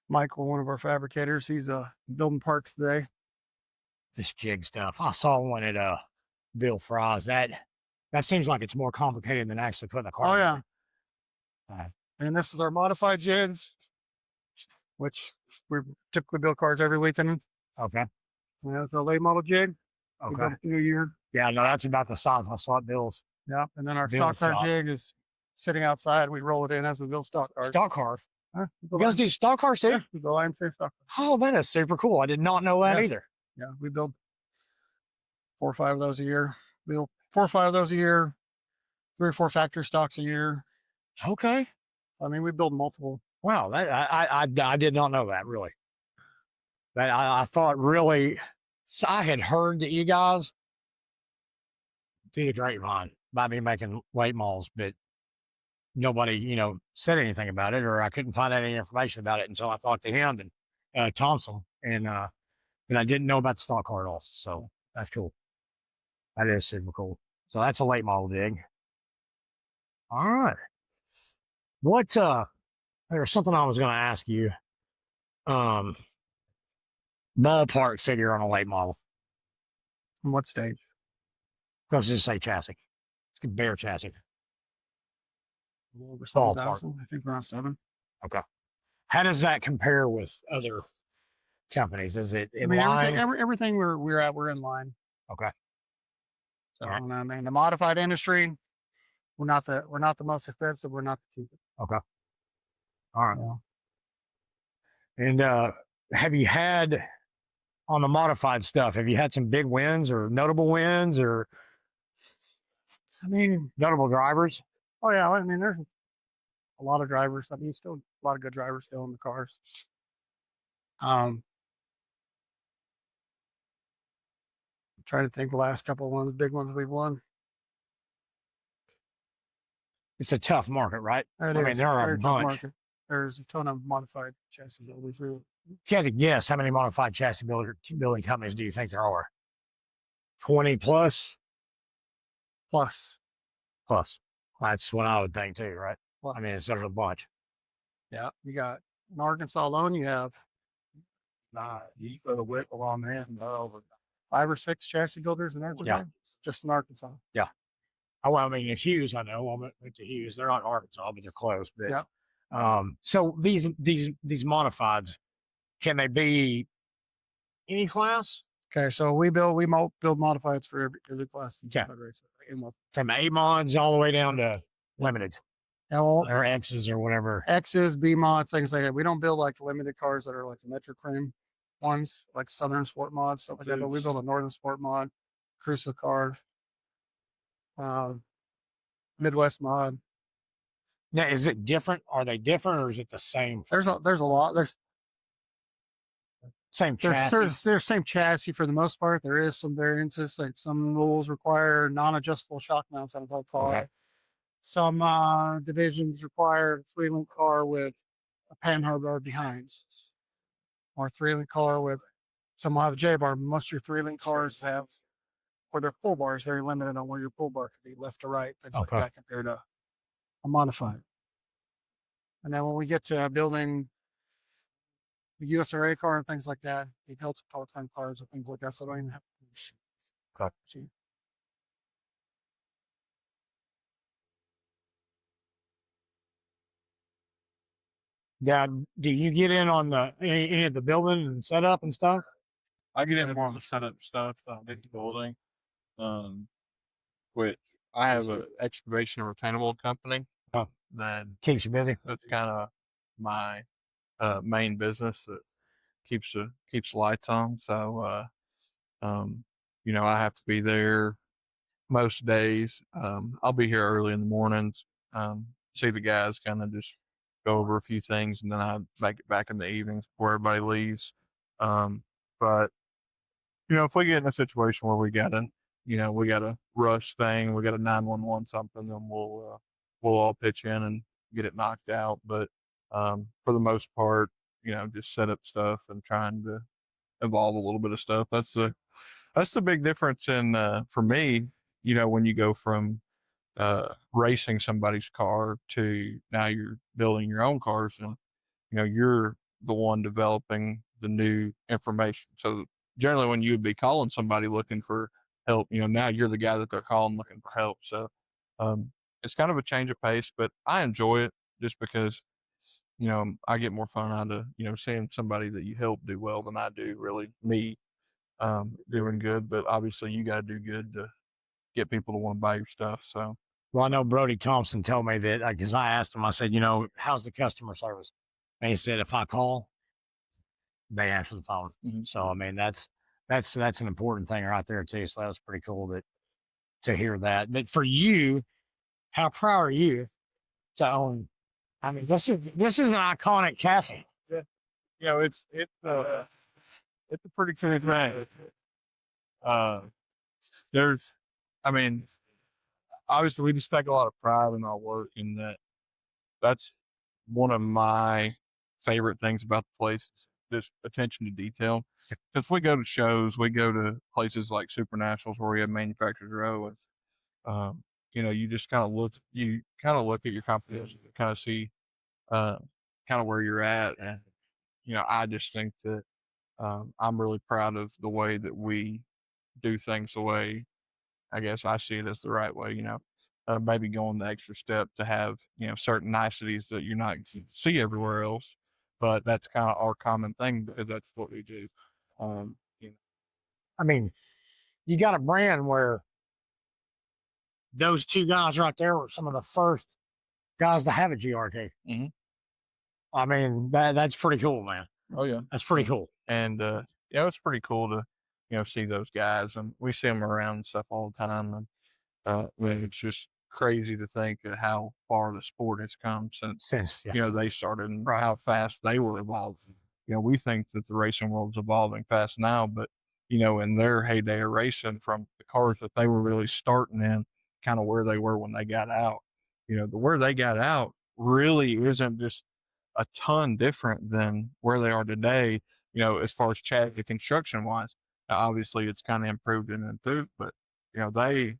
Michael, one of our fabricators, he's building parts today. This jig stuff. I saw one at Bill Fry's. That seems like it's more complicated than actually putting a car. Oh together. yeah. And this is our modified jig, which we typically build cars every weekend. Okay. And that's our late model jig. We Okay. built it through a year. Yeah, no, that's about the size I saw at Bill's. Yeah. And then our Bill's stock car shop. jig is sitting outside. We roll it in as we build stock cars. Stock cars. You guys do stock cars too? Yeah, we go IMC stock cars. Oh, that is super cool. I did not know that either. Yeah, we build 4 or 5 of those a year. We build 4 or 5 of those a year, 3 or 4 factory stocks a year. Okay. I mean, we build multiple. Wow, that I did not know that really. That I thought really. So I had heard that you guys do the grapevine by me making late models, but nobody, said anything about it, or I couldn't find any information about it until I talked to him and Thompson, and I didn't know about the stock car at all. So that's cool. That is super cool. So that's a late model dig. All right. What there's something I was going to ask you. Ballpark figure on a late model. In what stage? Let's just say chassis. It's a bare chassis. A little over 7,000. I think around 7. Okay. How does that compare with other companies? Is it in line? Everything we're in line. Okay. So right. I mean, the modified industry, we're not the most expensive. We're not the cheapest. Okay. All right. Yeah. And have you had on the modified stuff? Have you had some big wins or notable wins or? I mean, notable drivers. Oh yeah, I mean, there's a lot of drivers. I mean, still a lot of good drivers still in the cars. I'm trying to think the last couple of ones, big ones we've won. It's a tough market, right? I mean, there are a bunch. Market. There's a ton of modified chassis builders. If you had to guess, how many modified chassis building companies do you think there are? 20 plus? Plus. That's what I would think too, right? Well, I mean, there's a bunch. Yeah, you got in Arkansas alone, you have you put a whip along there and over 5 or 6 chassis builders in Arkansas. Yeah. Just in Arkansas. Yeah. Oh, well, I mean, in Hughes, I know. I went to Hughes. They're not in Arkansas, but they're close. But yeah. So these modifieds, can they be any class? Okay, so we build modifieds for every class. Okay. From A mods all the way down to limited. Yeah, well, or X's or whatever. X's, B mods, things like that. We don't build like limited cars that are like the Metro Cream ones, like Southern Sport mods, stuff like that. But we build a Northern Sport mod, Cruiser car, Midwest mod. Now, is it different? Are they different, or is it the same? There's a lot. There's same chassis. There's same chassis for the most part. There is some variances, like some rules require non-adjustable shock mounts on a whole car. Okay. Some divisions require a 3-link car with a panhard bar behind, or a 3-link car with some will have a J bar. Most of your 3-link cars have where their pull bar is very limited on where your pull bar can be left to right, things like that compared to a modified. And then when we get to building the USRA car and things like that, we built some tall-time cars and things like that, so I don't even have to. Yeah, do you get in on any of the building and setup and stuff? I get in more on the setup stuff, the building, which I have an excavation and retainable company that keeps you busy. That's kind of my main business that keeps the lights on. So, I have to be there most days. I'll be here early in the mornings, see the guys, kind of just go over a few things, and then I make it back in the evenings before everybody leaves. But if we get in a situation where we got a rush thing, we got a 911 something, then we'll all pitch in and get it knocked out. But for the most part, just set up stuff and trying to evolve a little bit of stuff. That's the big difference in for me. When you go from racing somebody's car to now you're building your own cars, and you're the one developing the new information. So generally, when you would be calling somebody looking for help, now you're the guy that they're calling looking for help. So it's kind of a change of pace, but I enjoy it just because I get more fun out of seeing somebody that you help do well than I do really me doing good. But obviously, you got to do good to get people to want to buy your stuff. So Well, I know Brody Thompson told me that because I asked him, I said, how's the customer service? And he said, if I call, they answer the phone. So I mean, that's an important thing right there too. So that was pretty cool to hear that. But for you, how proud are you to own? I mean, this is an iconic chassis. it's a pretty cool thing. There's, I mean, obviously we just take a lot of pride in our work, and that's one of my favorite things about the place is just attention to detail. Because we go to shows, we go to places like Super Nationals where we have manufacturers row, and you just kind of look at your competition, kind of see kind of where you're at, and I just think that I'm really proud of the way that we do things the way I guess I see it as the right way, maybe going the extra step to have, certain niceties that you're not going to see everywhere else. But that's kind of our common thing because that's what we do. You know, I mean, you got a brand where those two guys right there were some of the first guys to have a GRT. Mhm. I mean, that's pretty cool, man. Oh yeah, That's pretty cool. and it's pretty cool to see those guys, and we see them around and stuff all the time. And I mean, it's just crazy to think of how far the sport has come since Since yeah, they started and Right. how fast they were evolving. We think that the racing world's evolving fast now, but in their heyday of racing, from the cars that they were really starting in, kind of where they were when they got out, the where they got out really isn't just a ton different than where they are today. As far as chassis construction wise, obviously it's kind of improved and improved, but they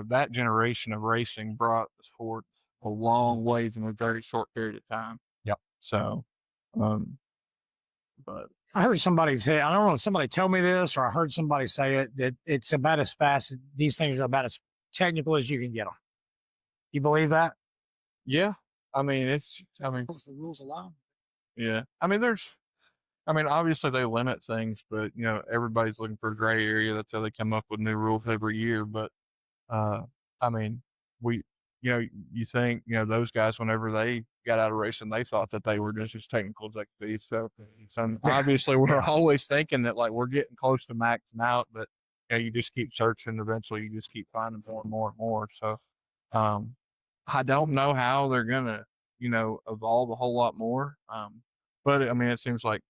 that generation of racing brought the sport a long ways in a very short period of time. Yep. So, but I heard somebody say, I don't know if somebody told me this or I heard somebody say it, that it's about as fast, these things are about as technical as you can get them. You believe that? yeah, I mean, The rules allow. yeah, obviously they limit things, but everybody's looking for a gray area. That's how they come up with new rules every year. But Uh, I mean, we, you think, those guys, whenever they got out of racing, they thought that they were just as technical as they could be. So obviously we're always thinking that like we're getting close to maxing out, but you just keep searching. Eventually you just keep finding more and more and more. So, I don't know how they're going to, evolve a whole lot more. But I mean, it seems like,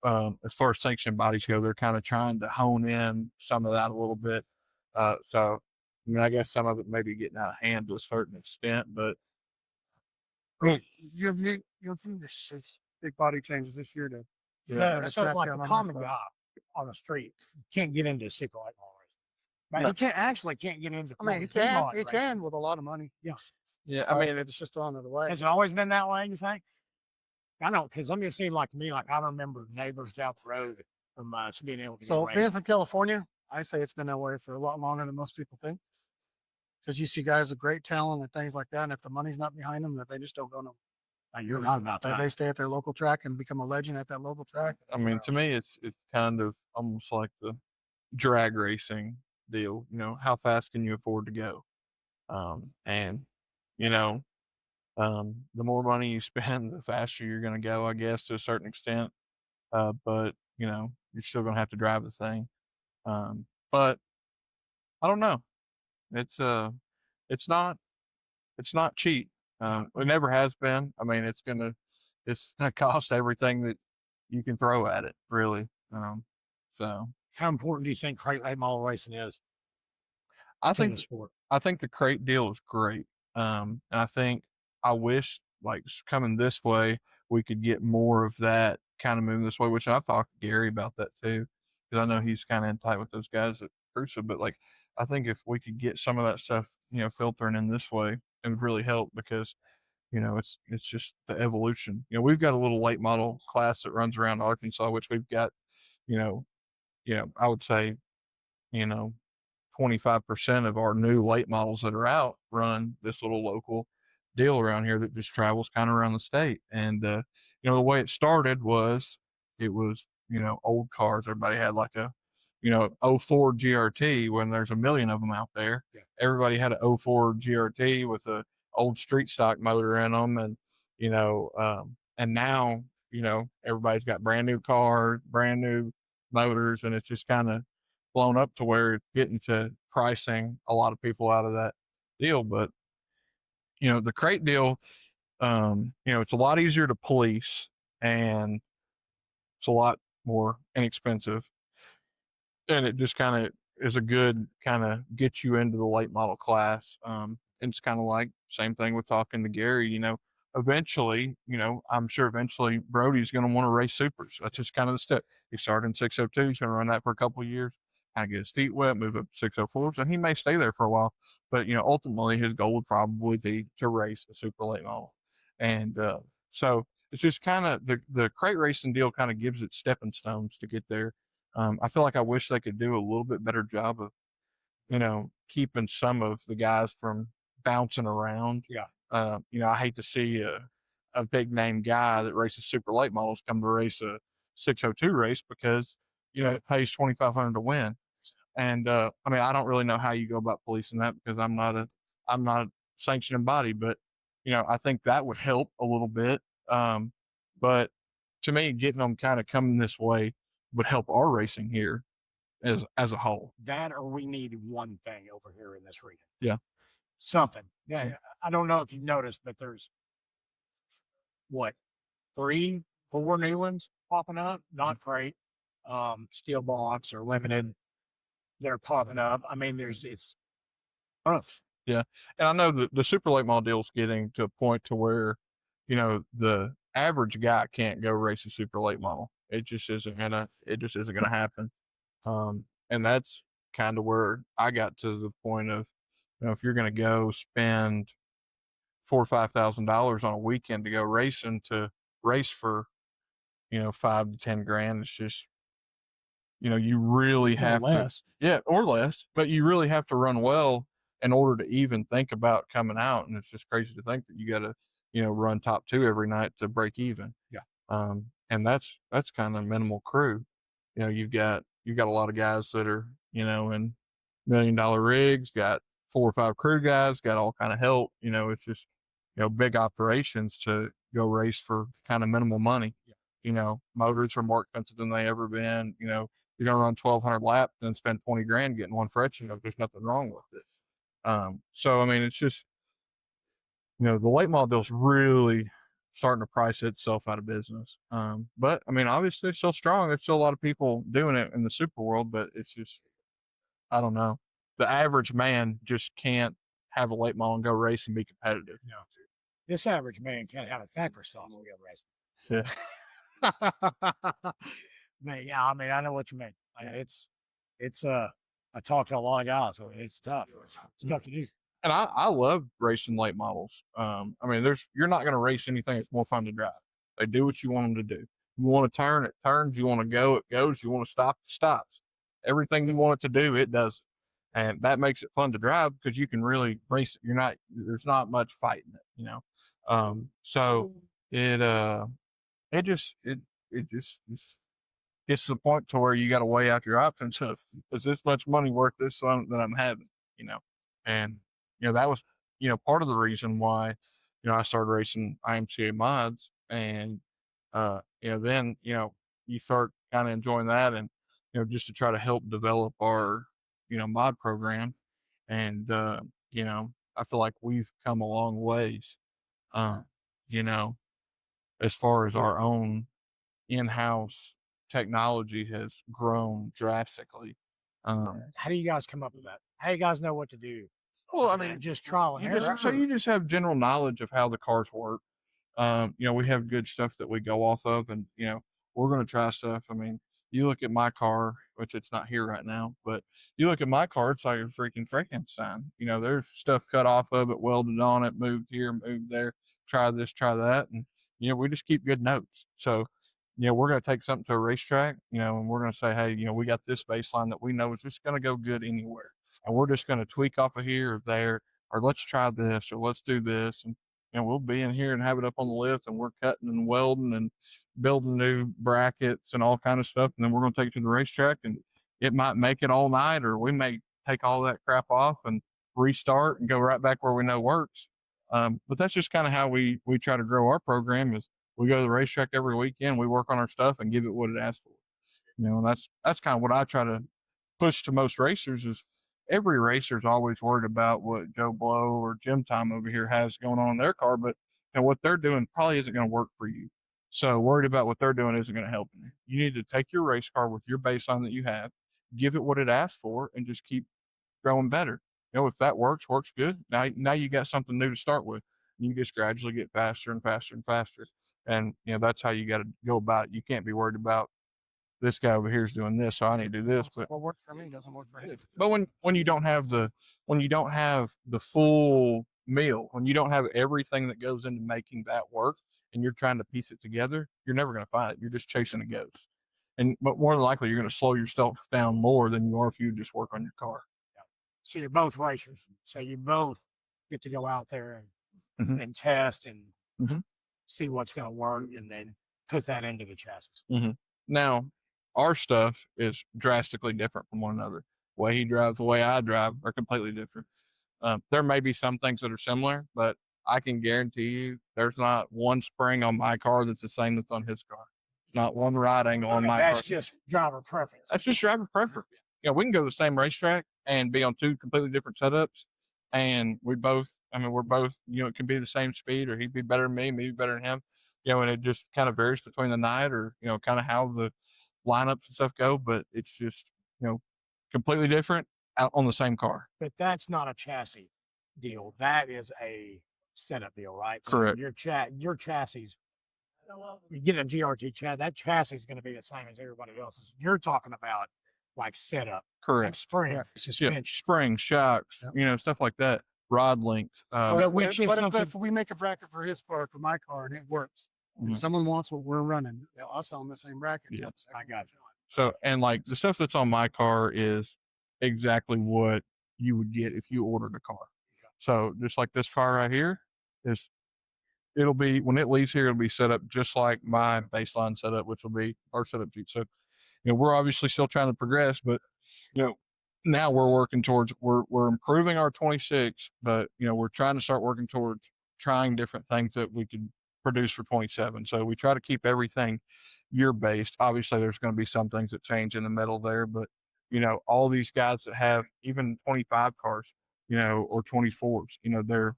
as far as sanctioned bodies go, they're kind of trying to hone in some of that a little bit. So, I mean, I guess some of it may be getting out of hand to a certain extent, but I mean, You'll see this big body changes this year to no, that's so back like down the on common this guy on the street can't get into super light race. But No. he can't get into. I mean, he Fremont can racing. with a lot of money. yeah, I mean, It's just on the way. Has it always been that way, you think? I don't, because let me seem like to me, like I remember neighbors down the road from being able to So get being racing. from California, I say it's been that way for a lot longer than most people think. Because you see guys with great talent and things like that, and if the money's not behind them, that they just don't go no. You're right about that. They stay at their local track and become a legend at that local track. I mean, to me, it's kind of almost like the drag racing deal. How fast can you afford to go? And you know, the more money you spend, the faster you're going to go, I guess, to a certain extent. But you're still going to have to drive the thing. But I don't know. It's it's not it's not cheap. It never has been. I mean, it's gonna cost everything that you can throw at it, really. So How important do you think crate late model racing is I to the think sport? I think the crate deal is great. And I think I wish like coming this way we could get more of that kind of moving this way. Which I've talked to Gary about that too, because I know he's kind of in tight with those guys at Crusoe. But like, I think if we could get some of that stuff, filtering in this way, it would really help because it's just the evolution. We've got a little late model class that runs around Arkansas, which we've got, you know, I would say, you know, 25% of our new late models that are out run this little local deal around here that just travels kind of around the state. And, the way it started was it was, old cars. Everybody had like a, '04 GRT when there's a million of them out there. Yeah. Everybody had a '04 GRT with a old street stock motor in them. And now, everybody's got brand new cars, brand new motors, and it's just kind of blown up to where it's getting to pricing a lot of people out of that deal. But the crate deal, it's a lot easier to police and it's a lot more inexpensive, and it just kind of is a good kind of get you into the late model class. And it's kind of like same thing with talking to Gary. Eventually, I'm sure eventually Brody's going to want to race supers. That's just kind of the step. He started in 602. He's going to run that for a couple of years, kind of get his feet wet, move up to 604s, and he may stay there for a while. But ultimately, his goal would probably be to race a super late model. And so it's just kind of the crate racing deal kind of gives it stepping stones to get there. I feel like I wish they could do a little bit better job of, keeping some of the guys from bouncing around. Yeah. I hate to see a big name guy that races super late models come to race a 602 race because, it pays 2,500 to win. And, I don't really know how you go about policing that because I'm not a sanctioning body, but, I think that would help a little bit. But to me, getting them kind of coming this way would help our racing here as a whole. That or we need one thing over here in this region. Yeah. Something. Yeah. I don't know if you've noticed, but there's what, 3, 4 new ones popping up. Not great. Steel box or limited. They're popping up. I mean, it's Yeah. And I know that the super late model deal is getting to a point to where, the average guy can't go race a super late model. It just isn't gonna happen. And that's kind of where I got to the point of, if you're gonna go spend $4,000 or $5,000 on a weekend to go racing to race for, 5 to 10 grand, it's just, you really have less. or less, but you really have to run well in order to even think about coming out. And it's just crazy to think that you got to, run top 2 every night to break even. Yeah. And that's kind of minimal crew. You've got a lot of guys that are, in $1 million rigs, got 4 or 5 crew guys, got all kind of help. It's just, big operations to go race for kind of minimal money. Yeah. Motors are more expensive than they ever been. You're gonna run 1,200 laps and spend 20 grand getting one fresh. There's nothing wrong with it. So it's just, the late model deal's really starting to price itself out of business. But obviously it's still strong. There's still a lot of people doing it in the super world, but it's just, I don't know. The average man just can't have a late model and go race and be competitive. No. This average man can't have a factory stall and go racing. Yeah. Man, yeah, I know what you mean. It's I talk to a lot of guys, so it's tough. It's tough to do. And I love racing late models. You're not going to race anything that's more fun to drive. They do what you want them to do. You want to turn, it turns. You want to go, it goes. You want to stop, it stops. Everything you want it to do, it does. And that makes it fun to drive because you can really race it. There's not much fighting it, So it just gets to the point to where you got to weigh out your options. Is this much money worth this fun that I'm having? And that was part of the reason why I started racing IMCA mods, and then you start kind of enjoying that, and just to try to help develop our mod program, and I feel like we've come a long ways, you know, as far as our own in-house technology has grown drastically. How do you guys come up with that? How do you guys know what to do? Well, Just trial and error. you just have general knowledge of how the cars work. We have good stuff that we go off of, and we're going to try stuff. you look at my car, which it's not here right now, but you look at my car, it's like a freaking Frankenstein. You know, there's stuff cut off of it, welded on it, moved here, moved there, try this, try that. And, you know, we just keep good notes. So, you know, we're going to take something to a racetrack, you know, and we're going to say, hey, you know, we got this baseline that we know is just going to go good anywhere. And we're just going to tweak off of here or there, or let's try this, or let's do this. And, you know, we'll be in here and have it up on the lift, and we're cutting and welding and building new brackets and all kind of stuff. And then we're going to take it to the racetrack, and it might make it all night, or we may take all that crap off and restart and go right back where we know works. But that's just kind of how we try to grow our program. Is we go to the racetrack every weekend, we work on our stuff and give it what it asks for. You know, and that's kind of what I try to push to most racers. Is every racer's always worried about what Joe Blow or Jim Time over here has going on in their car, but you know, what they're doing probably isn't going to work for you. So worried about what they're doing isn't going to help you. You need to take your race car with your baseline that you have, give it what it asks for, and just keep growing better. You know, if that works good. Now you got something new to start with. You just gradually get faster and faster and faster. And you know, that's how you got to go about it. You can't be worried about this guy over here is doing this, so I need to do this. But what works for me doesn't work for him. But when you don't have the full meal, when you don't have everything that goes into making that work, and you're trying to piece it together, you're never going to find it. You're just chasing a ghost. But more than likely, you're going to slow yourself down more than you are if you just work on your car. So you're both racers. So you both get to go out there and test and see what's going to work, and then put that into the chassis. Now, our stuff is drastically different from one another. The way he drives, the way I drive are completely different. There may be some things that are similar, but I can guarantee you there's not one spring on my car that's the same that's on his car. Not one ride angle on my car. That's just driver preference. That's just driver preference. You know, we can go to the same racetrack and be on two completely different setups. And we're both, you know, it can be the same speed, or he'd be better than me, maybe better than him. You know, and it just kind of varies between the night, or, you know, kind of how the lineups and stuff go. But it's just, you know, completely different out on the same car. But that's not a chassis deal. That is a setup deal, right? Correct. So your chassis, you get a GRT chassis, that chassis is going to be the same as everybody else's. You're talking about like setup, Correct. like spring, suspension, Yeah, springs, shocks, you know, stuff like that. Rod length. which is something. If we make a bracket for his car, for my car, and it works, and someone wants what we're running, I'll sell them the same bracket. Yeah. I got you. So, and like the stuff that's on my car is exactly what you would get if you ordered a car. So just like this car right here it'll be, when it leaves here, it'll be set up just like my baseline setup, which will be our setup sheet. So, you know, we're obviously still trying to progress, but you know, now we're working towards, we're improving our 26, but you know, we're trying to start working towards trying different things that we could produce for 27. So we try to keep everything year based. Obviously there's going to be some things that change in the middle there, but you know, all these guys that have even 25 cars, you know, or 24s, you know, they're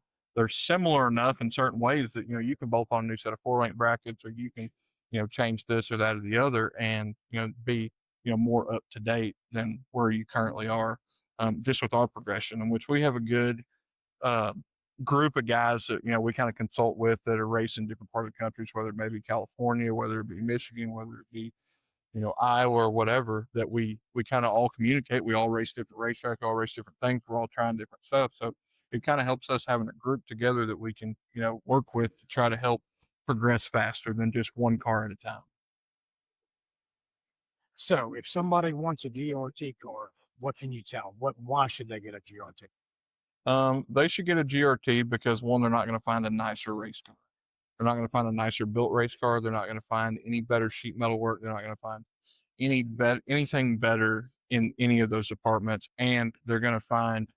similar enough in certain ways that, you know, you can bolt on a new set of 4-link brackets, or you can, you know, change this or that or the other, and, you know, be, you know, more up to date than where you currently are, just with our progression, in which we have a good group of guys that, you know, we kind of consult with that are racing different parts of countries, whether it may be California, whether it be Michigan, whether it be, you know, Iowa or whatever, that we kind of all communicate. We all race different racetracks, all race different things. We're all trying different stuff. So it kind of helps us having a group together that we can, you know, work with to try to help progress faster than just one car at a time. So if somebody wants a GRT car, what can you tell them? Why should they get a GRT? They should get a GRT because, one, they're not going to find a nicer race car. They're not going to find a nicer built race car. They're not going to find any better sheet metal work. They're not going to find anything better in any of those departments. And they're going to find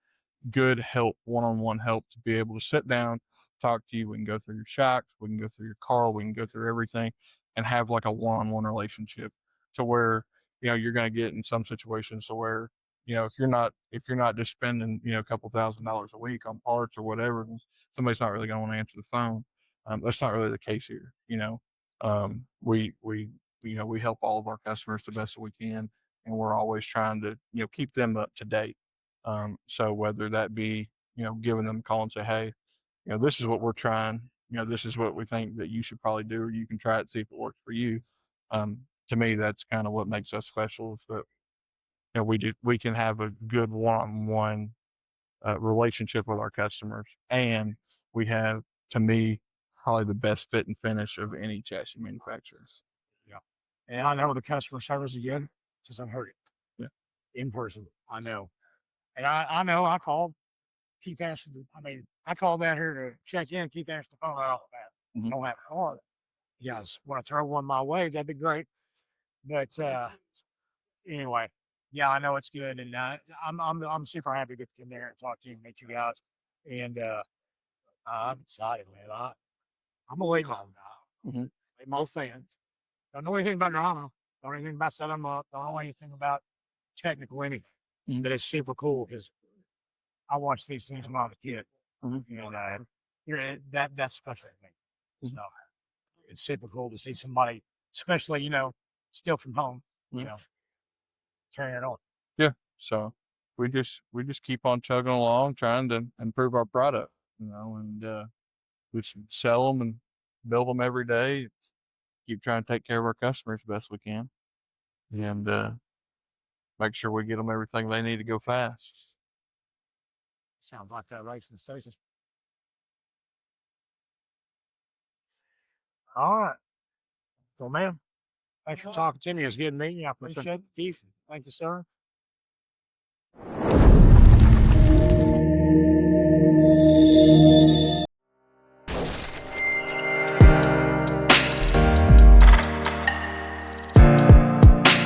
good help, one-on-one help, to be able to sit down, talk to you. We can go through your shocks. We can go through your car. We can go through everything and have like a one-on-one relationship, to where, you know, you're going to get in some situations to where, you know, if you're not just spending, you know, a couple $1,000s a week on parts or whatever, somebody's not really going to want to answer the phone. That's not really the case here. You know, we help all of our customers the best that we can, and we're always trying to, you know, keep them up to date. So whether that be, you know, giving them a call and say, hey, you know, this is what we're trying, you know, this is what we think that you should probably do, or you can try it, see if it works for you. to me, that's kind of what makes us special. Is that we can have a good one-on-one relationship with our customers, and we have, to me, probably the best fit and finish of any chassis manufacturers. Yeah. And I know the customer service again because I've heard it. Yeah. In person. I know. And I know I called Keith answered I called down here to check in. Keith answered the phone right off the bat. Mhm. Don't have a car. You guys want to throw one my way? That'd be great. But anyway, yeah, I know it's good, and I'm super happy to come there and talk to you, and meet you guys, and I'm excited, man. I'm a late model guy, Mhm. late model fan. Don't know anything about drama. Don't know anything about setting them up. Don't know anything about technical anything. Mhm. But it's super cool because I watched these things when I was a kid, Mhm. and that's special to me. Mhm. So it's super cool to see somebody, especially still from home, Yeah. carrying it on. Yeah. So we just keep on chugging along, trying to improve our product, and we just sell them and build them every day. Keep trying to take care of our customers the best we can, and make sure we get them everything they need to go fast. Sounds like racing stations. All right. So, man, thanks for talking to me. It's good meeting you. I appreciate it. Keith, thank you, sir.